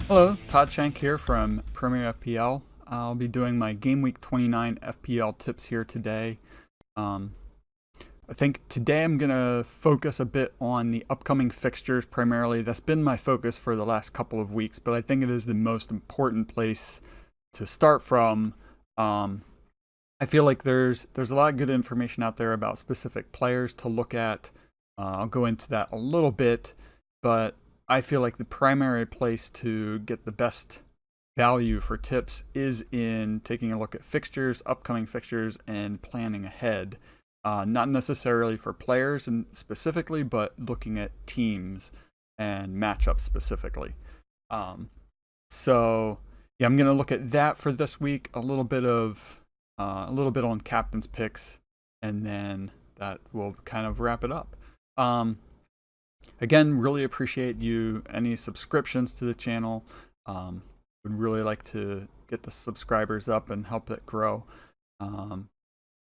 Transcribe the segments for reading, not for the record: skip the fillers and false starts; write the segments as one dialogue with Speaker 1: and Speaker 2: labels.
Speaker 1: Hello, Todd Shank here from Premier FPL. I'll be doing my Game Week 29 FPL tips here today. Um, I think today I'm going to focus a bit on the upcoming fixtures primarily. That's been my focus for the last couple of weeks, but I think it is the most important place to start from. I feel like there's a lot of good information out there about specific players to look at. I'll go into that a little bit, but I feel like the primary place to get the best value for tips is in taking a look at fixtures, upcoming fixtures, and planning ahead. Not necessarily for players and specifically, but looking at teams and matchups specifically. So yeah, I'm gonna look at that for this week. A little bit on captain's picks, and then that will kind of wrap it up. Again, really appreciate any subscriptions to the channel. Would really like to get the subscribers up and help it grow.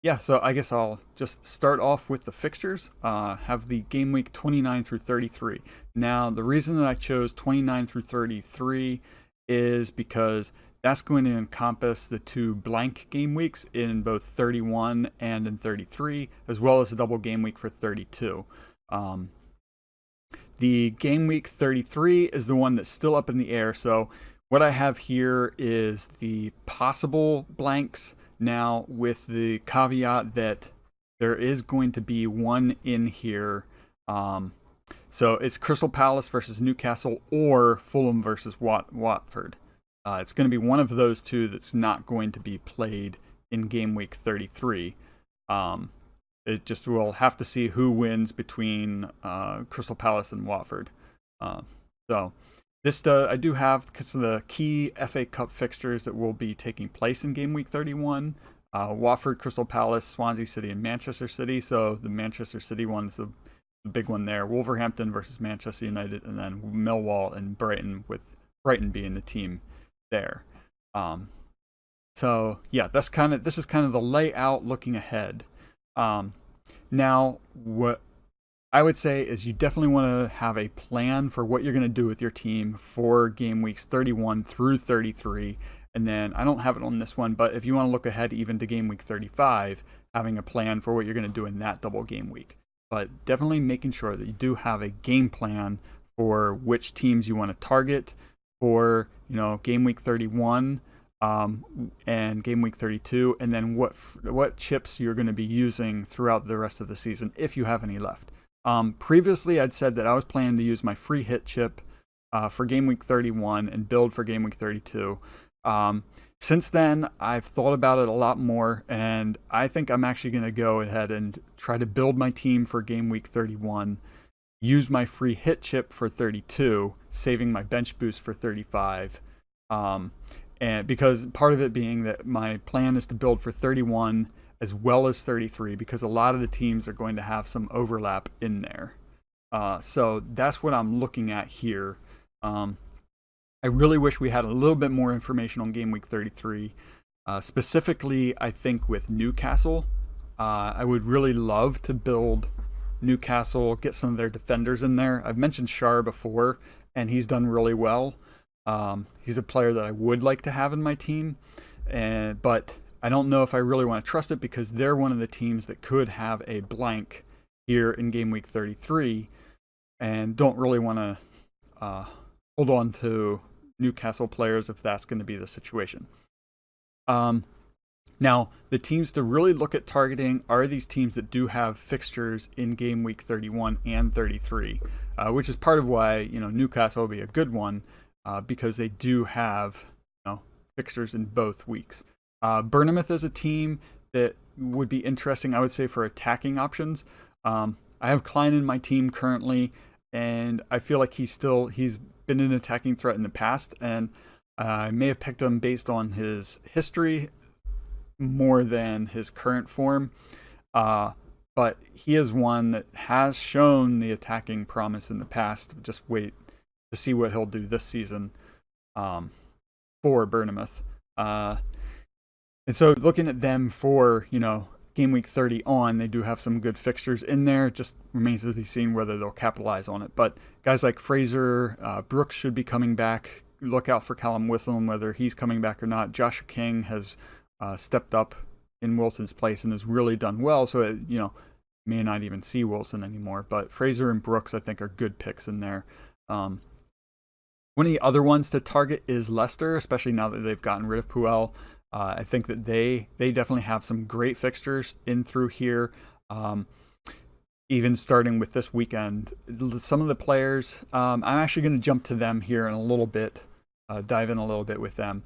Speaker 1: Yeah, so I guess I'll just start off with the fixtures. Have the game week 29 through 33. Now, the reason that I chose 29 through 33 is because that's going to encompass the two blank game weeks in both 31 and in 33, as well as a double game week for 32. The game week 33 is the one that's still up in the air. So what I have here is the possible blanks, now with the caveat that there is going to be one in here. So it's Crystal Palace versus Newcastle or Fulham versus Watford. It's going to be one of those two that's not going to be played in game week 33. It just will have to see who wins between Crystal Palace and Watford. So this I do have the key FA Cup fixtures that will be taking place in game week 31. Watford, Crystal Palace, Swansea City, and Manchester City. So the Manchester City one's the big one there. Wolverhampton versus Manchester United, and then Millwall and Brighton, with Brighton being the team there. So yeah, this is kind of the layout looking ahead. Now, what I would say is you definitely want to have a plan for what you're going to do with your team for game weeks 31 through 33. And then I don't have it on this one, but if you want to look ahead even to game week 35, having a plan for what you're going to do in that double game week. But definitely making sure that you do have a game plan for which teams you want to target for, game week 31. And game week 32, and then what chips you're going to be using throughout the rest of the season if you have any left. Previously, I'd said that I was planning to use my free hit chip for game week 31 and build for game week 32. Since then, I've thought about it a lot more, and I think I'm actually going to go ahead and try to build my team for game week 31, use my free hit chip for 32, saving my bench boost for 35. And because part of it being that my plan is to build for 31 as well as 33, because a lot of the teams are going to have some overlap in there. So that's what I'm looking at here. I really wish we had a little bit more information on game week 33. Specifically, I think with Newcastle, I would really love to build Newcastle, get some of their defenders in there. I've mentioned Shar before, and he's done really well. He's a player that I would like to have in my team, but I don't know if I really want to trust it because they're one of the teams that could have a blank here in game week 33 and don't really want to hold on to Newcastle players if that's going to be the situation. Now, the teams to really look at targeting are these teams that do have fixtures in game week 31 and 33, which is part of why Newcastle will be a good one. Because they do have fixtures in both weeks. Bournemouth is a team that would be interesting, I would say, for attacking options. I have Klein in my team currently, and I feel like he's been an attacking threat in the past, and I may have picked him based on his history more than his current form. But he is one that has shown the attacking promise in the past. Just wait to see what he'll do this season for Bournemouth. And so looking at them for, game week 30 on, they do have some good fixtures in there. It just remains to be seen whether they'll capitalize on it. But guys like Fraser, Brooks should be coming back. look out for Callum Wilson, whether he's coming back or not. Joshua King has stepped up in Wilson's place and has really done well. So it, may not even see Wilson anymore. But Fraser and Brooks, I think, are good picks in there. One of the other ones to target is Leicester, especially now that they've gotten rid of Puel. I think that they definitely have some great fixtures in through here. Even starting with this weekend, some of the players, I'm actually going to jump to them here in a little bit, dive in a little bit with them.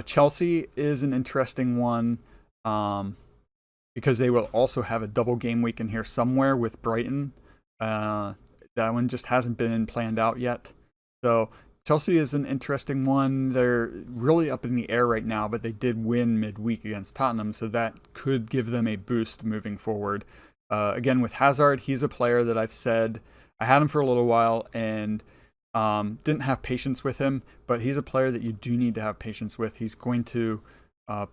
Speaker 1: Chelsea is an interesting one because they will also have a double game week in here somewhere with Brighton. That one just hasn't been planned out yet. So Chelsea is an interesting one. They're really up in the air right now, but they did win midweek against Tottenham, so that could give them a boost moving forward. Again, with Hazard, he's a player that I've said I had him for a little while and didn't have patience with him, but he's a player that you do need to have patience with. He's going to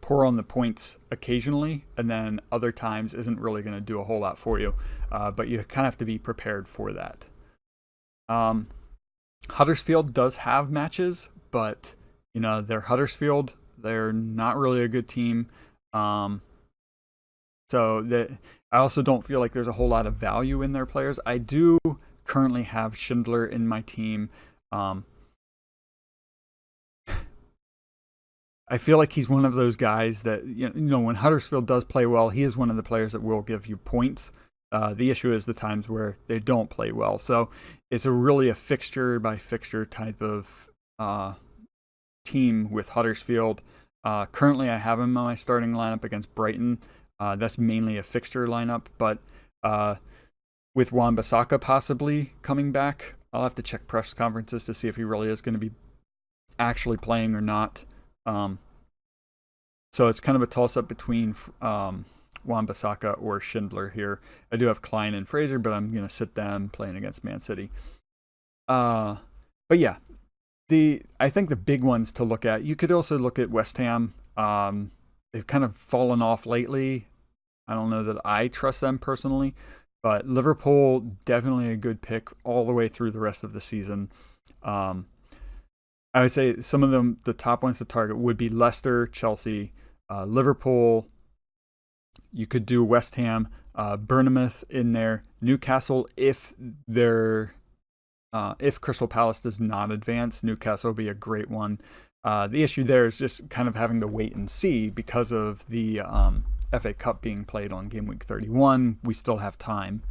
Speaker 1: pour on the points occasionally, and then other times isn't really going to do a whole lot for you, but you kind of have to be prepared for that. Huddersfield does have matches, but they're Huddersfield. They're not really a good team. So that I also don't feel like there's a whole lot of value in their players. I do currently have Schindler in my team. I feel like he's one of those guys that, when Huddersfield does play well, he is one of the players that will give you points. The issue is the times where they don't play well. So it's really a fixture by fixture type of team with Huddersfield. Currently, I have him on my starting lineup against Brighton. That's mainly a fixture lineup, but with Wan-Bissaka possibly coming back, I'll have to check press conferences to see if he really is going to be actually playing or not. So it's kind of a toss-up between Wan-Bissaka or Schindler here. I do have Klein and Fraser, but I'm going to sit them playing against Man City. But yeah, I think the big ones to look at, you could also look at West Ham. They've kind of fallen off lately. I don't know that I trust them personally, but Liverpool, definitely a good pick all the way through the rest of the season. I would say some of them, the top ones to target would be Leicester, Chelsea, Liverpool. You could do West Ham, Bournemouth in there, Newcastle if Crystal Palace does not advance, Newcastle will be a great one. The issue there is just kind of having to wait and see because of the FA Cup being played on Gameweek 31. We still have time.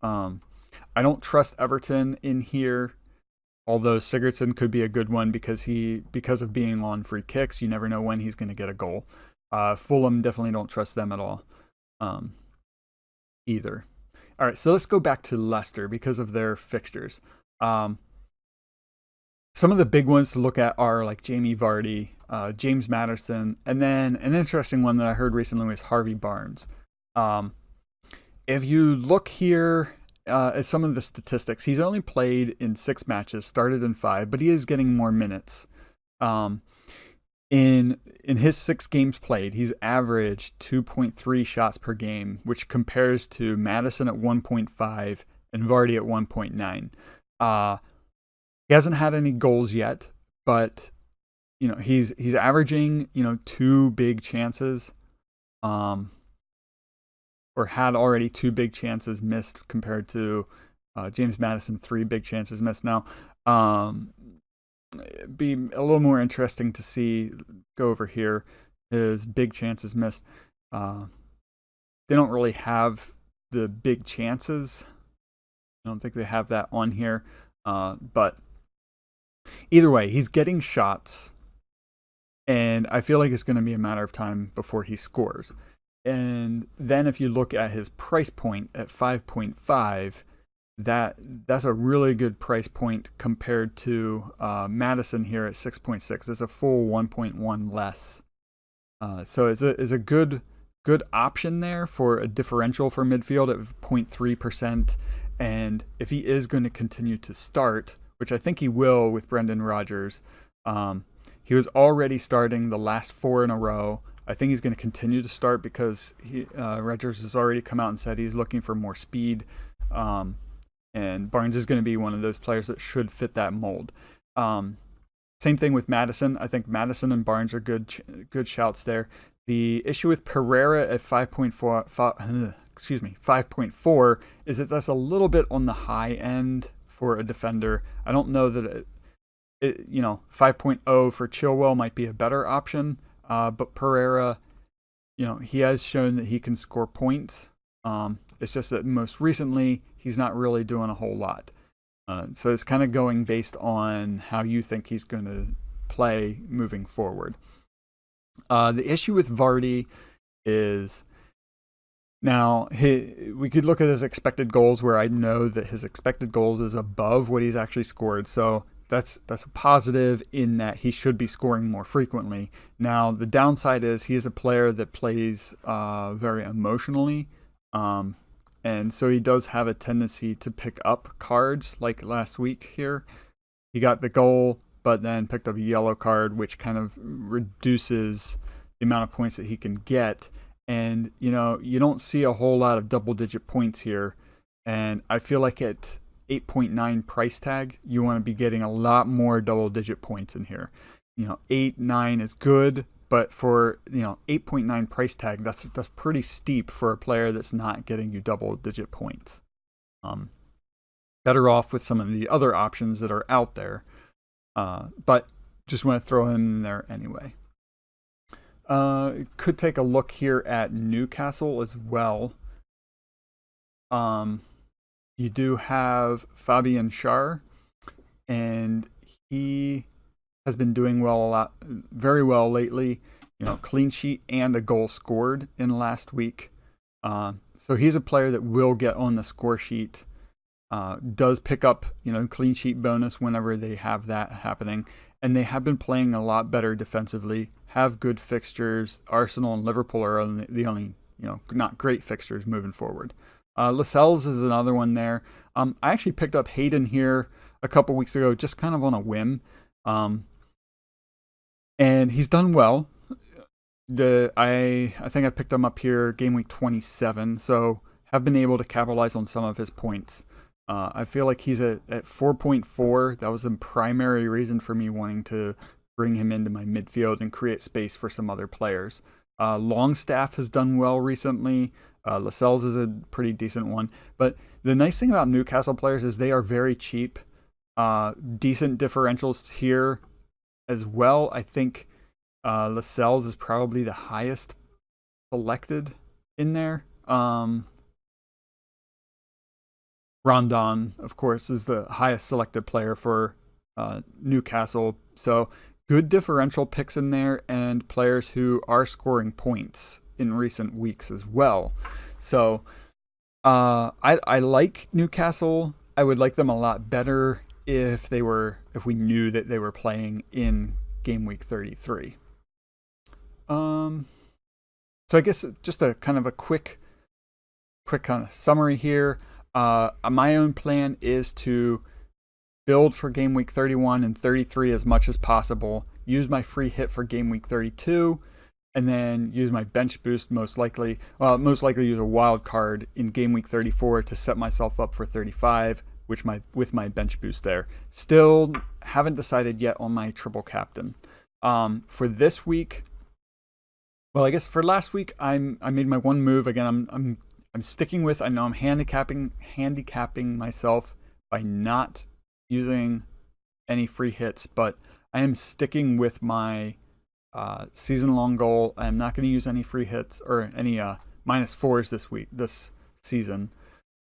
Speaker 1: I don't trust Everton in here, although Sigurdsson could be a good one because of being on free kicks. You never know when he's going to get a goal. Fulham, definitely don't trust them at all either. All right, so let's go back to Leicester because of their fixtures. Some of the big ones to look at are like Jamie Vardy, James Maddison, and then an interesting one that I heard recently was Harvey Barnes. If you look here at some of the statistics, he's only played in 6 matches, started in 5, but he is getting more minutes. In his 6 games played, he's averaged 2.3 shots per game, which compares to Maddison at 1.5 and Vardy at 1.9. He hasn't had any goals yet, but he's averaging 2 big chances, or had already 2 big chances missed compared to James Maddison 3 big chances missed. Now, it'd be a little more interesting to see go over here his big chances missed. They don't really have the big chances. I don't think they have that on here, but. Either way, he's getting shots, and I feel like it's going to be a matter of time before he scores. And then if you look at his price point at 5.5, that's a really good price point compared to Maddison here at 6.6. It's a full 1.1 less. So it's a good option there for a differential for midfield at 0.3%. And if he is going to continue to start, which I think he will with Brendan Rodgers. He was already starting the last 4 in a row. I think he's going to continue to start because Rodgers has already come out and said he's looking for more speed. And Barnes is going to be one of those players that should fit that mold. Same thing with Madison. I think Madison and Barnes are good shouts there. The issue with Pereira at 5.4 is that that's a little bit on the high end for a defender. I don't know that 5.0 for Chilwell might be a better option, but Pereira, he has shown that he can score points. It's just that most recently he's not really doing a whole lot. So it's kind of going based on how you think he's going to play moving forward. The issue with Vardy is now we could look at his expected goals, where I know that his expected goals is above what he's actually scored. So that's a positive in that he should be scoring more frequently. Now the downside is he is a player that plays very emotionally. And so he does have a tendency to pick up cards, like last week here. He got the goal, but then picked up a yellow card, which kind of reduces the amount of points that he can get. And, you don't see a whole lot of double-digit points here. And I feel like at 8.9 price tag, you want to be getting a lot more double-digit points in here. 8, 9 is good. But for 8.9 price tag, that's pretty steep for a player that's not getting you double-digit points. Better off with some of the other options that are out there, but just want to throw him in there anyway. Could take a look here at Newcastle as well. You do have Fabian Schär, and he has been doing very well lately. Clean sheet and a goal scored in last week. So he's a player that will get on the score sheet. Does pick up, clean sheet bonus whenever they have that happening. And they have been playing a lot better defensively, have good fixtures. Arsenal and Liverpool are the only, not great fixtures moving forward. Lascelles is another one there. I actually picked up Hayden here a couple weeks ago, just kind of on a whim. And he's done well. I think I picked him up here game week 27, so have been able to capitalize on some of his points. I feel like he's at 4.4. That was the primary reason for me wanting to bring him into my midfield and create space for some other players. Longstaff has done well recently. Lascelles is a pretty decent one. But the nice thing about Newcastle players is they are very cheap. Decent differentials here as well. I think Lascelles is probably the highest selected in there. Rondon, of course, is the highest selected player for Newcastle. So good differential picks in there, and players who are scoring points in recent weeks as well. So I like Newcastle. I would like them a lot better if we knew that they were playing in game week 33. So I guess just a kind of a quick kind of summary here. My own plan is to build for game week 31 and 33 as much as possible, use my free hit for game week 32, and then use my bench boost most likely use a wild card in game week 34 to set myself up for 35, with my bench boost there. Still haven't decided yet on my triple captain. For this week, well, I guess for last week, I made my one move. Again, I'm sticking with. I know I'm handicapping myself by not using any free hits, but I am sticking with my season-long goal. I'm not going to use any free hits or any -4s this season.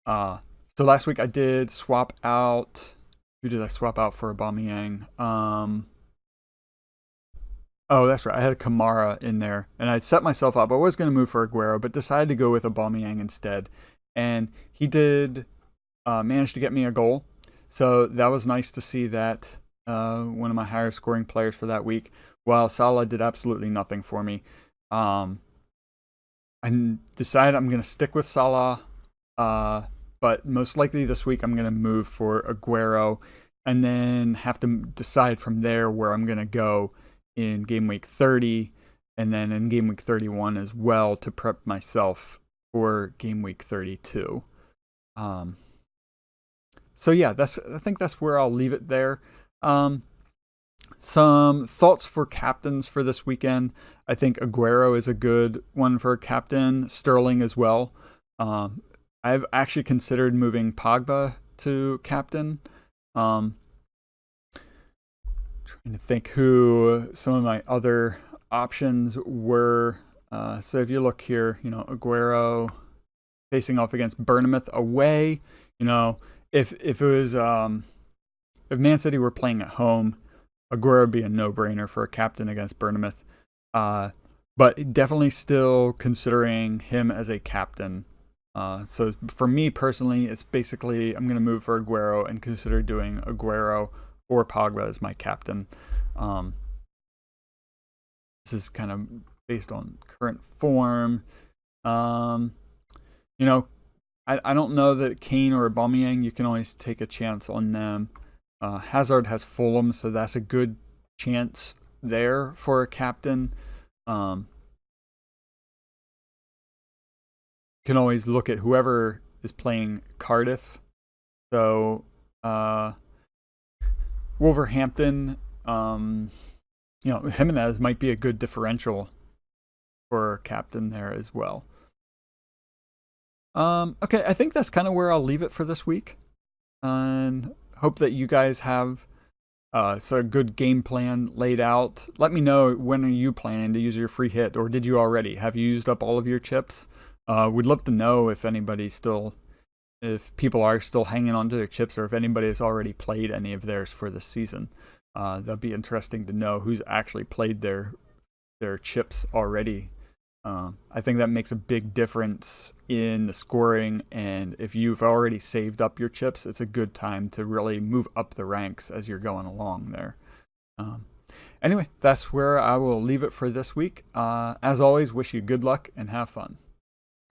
Speaker 1: So last week I did swap out. Who did I swap out for Aubameyang? Oh, that's right. I had a Kamara in there, and I set myself up. I was going to move for Aguero, but decided to go with Aubameyang instead. And he did manage to get me a goal. So that was nice to see that, one of my higher scoring players for that week, while Salah did absolutely nothing for me. I decided I'm going to stick with Salah, but most likely this week I'm going to move for Aguero, and then have to decide from there where I'm going to go in game week 30, and then in game week 31 as well, to prep myself for game week 32. So yeah, I think that's where I'll leave it there. Some thoughts for captains for this weekend. I think Aguero is a good one for a captain. Sterling as well. I've actually considered moving Pogba to captain. Trying to think who some of my other options were. So if you look here, Aguero facing off against Bournemouth away. If it was if Man City were playing at home, Aguero would be a no-brainer for a captain against Bournemouth. But definitely still considering him as a captain. So for me personally, it's basically I'm going to move for Aguero and consider doing Aguero or Pogba as my captain. This is kind of based on current form. I don't know that Kane or Aubameyang, you can always take a chance on them. Hazard has Fulham, so that's a good chance there for a captain. You can always look at whoever is playing Cardiff. So Wolverhampton, Jimenez might be a good differential for captain there as well. Okay, I think that's kind of where I'll leave it for this week. And hope that you guys have a good game plan laid out. Let me know, when are you planning to use your free hit, or did you already? Have you used up all of your chips? We'd love to know if people are still hanging on to their chips, or if anybody has already played any of theirs for this season. That'd be interesting to know who's actually played their chips already. I think that makes a big difference in the scoring, and if you've already saved up your chips, it's a good time to really move up the ranks as you're going along there. Anyway, that's where I will leave it for this week. As always, wish you good luck and have fun.